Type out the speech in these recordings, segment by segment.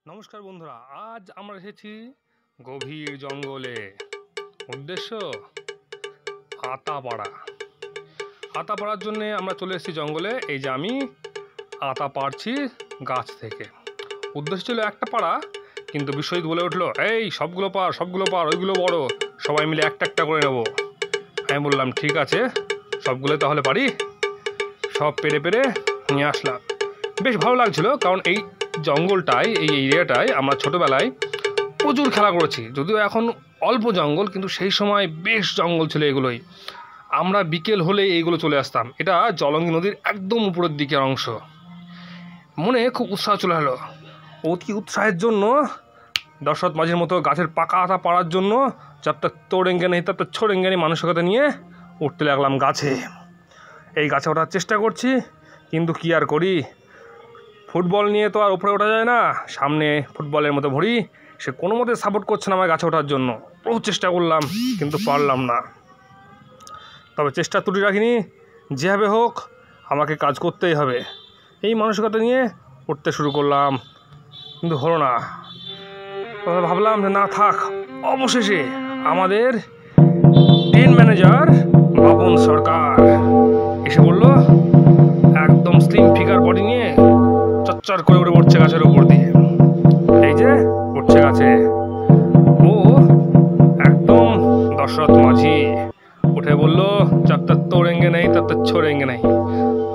নমস্কার বন্ধুরা, আজ আমরা এসেছি গভীর জঙ্গলে। উদ্দেশ্য আতা পাড়া। আতা পাড়ার জন্যে আমরা চলে এসেছি জঙ্গলে। এই যে আমি আতা পাড়ছি গাছ থেকে। উদ্দেশ্য ছিল একটা পাড়া, কিন্তু বিশ্বজিৎ বলে উঠলো, এই সবগুলো পাড়, ওইগুলো বড়, সবাই মিলে একটা একটা করে নেব। আমি বললাম ঠিক আছে, সবগুলো তাহলে পারি। সব পেরে পেরে নিয়ে আসলাম। বেশ ভালো লাগছিল, কারণ এই জঙ্গলটায়, এই এরিয়াটায় আমরা ছোটোবেলায় প্রচুর খেলা করেছি। যদিও এখন অল্প জঙ্গল, কিন্তু সেই সময় বেশ জঙ্গল ছিল এগুলোই। আমরা বিকেল হলে এইগুলো চলে আসতাম। এটা জলঙ্গি নদীর একদম উপরের দিকের অংশ। মনে খুব উৎসাহ চলে এলো। অতি উৎসাহের জন্য দশরথ মাঝির মতো গাছের পাকা আতা পাড়ার জন্য যব তক তোড়েঙ্গে নেই তব তক ছোড়েঙ্গে নেই মানসিকতা নিয়ে উঠতে লাগলাম গাছে। এই গাছে ওঠার চেষ্টা করছি, কিন্তু কী আর করি, ফুটবল নিয়ে তো আর উপরে ওঠা যায় না। সামনে ফুটবলের মতো ভরি, সে কোনো মতে সাপোর্ট করছে না আমার গাছে ওঠার জন্য। বহু চেষ্টা করলাম, কিন্তু পারলাম না। তবে চেষ্টা ত্রুটি রাখিনি, যেভাবে হোক আমাকে কাজ করতেই হবে, এই মানসিকতা নিয়ে উঠতে শুরু করলাম। কিন্তু হলো না। তবে ভাবলাম যে না থাক। অবশেষে আমাদের টিম ম্যানেজার বাপন সরকার এসে বলল, একদম স্লিম ফিগার বডি নিয়ে চচ্চর করে উঠে পড়ছে গাছের উপর দিয়ে। এই যে উঠছে গাছে, ও একদম দশরথ মাঝি। উঠে বলল, জব তক তোড়েঙ্গে নেই তব তক ছোড়েঙ্গে নেই।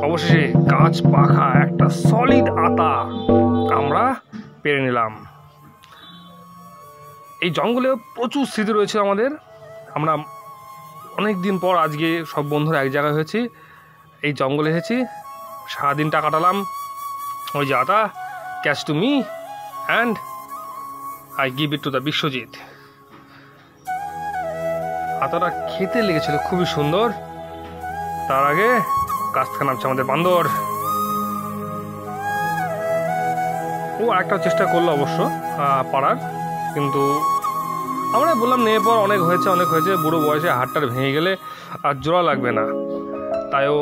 অবশেষে গাছ পাখা একটা সলিড আতা আমরা পেরে নিলাম। এই জঙ্গলে প্রচুর স্মৃতি রয়েছে আমাদের। আমরা অনেক দিন পর আজকে সব বন্ধুরা এক জায়গায় হয়েছি, এই জঙ্গলে এসেছি, সারাদিনটা কাটালাম। ওই যে আতা, catch to me and I give it to the Biswajit. আতাটা খেতে লেগেছিল খুবই সুন্দর। তার আগে গাছ থেকে নামছে আমাদের বান্দর। ও একটা চেষ্টা করলো অবশ্য পাড়ার, কিন্তু আমরা বললাম নেয়ে পর, অনেক হয়েছে, বুড়ো বয়সে হাড়টার ভেঙে গেলে আর জোড়া লাগবে না। তাই ও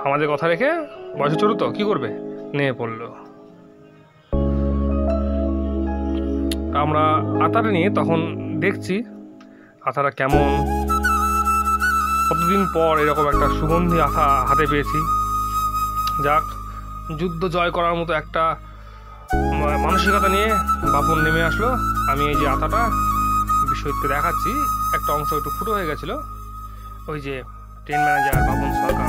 আমাদের কথা রেখে, বয়সে ছোটো তো কী করবে, নিয়ে পড়লো। আমরা আতাটা নিয়ে তখন দেখছি আতাটা কেমন। কতদিন পর এরকম একটা সুগন্ধি আতা হাতে পেয়েছি। যাক, যুদ্ধ জয় করার মতো একটা মানসিকতা নিয়ে বাপন নেমে আসলো। আমি এই যে আতাটা বিশ্বজিৎকে দেখাচ্ছি, একটা অংশ একটু ফুটো হয়ে গেছিলো। ওই যে ট্রেন ম্যানেজার বাপন সরকার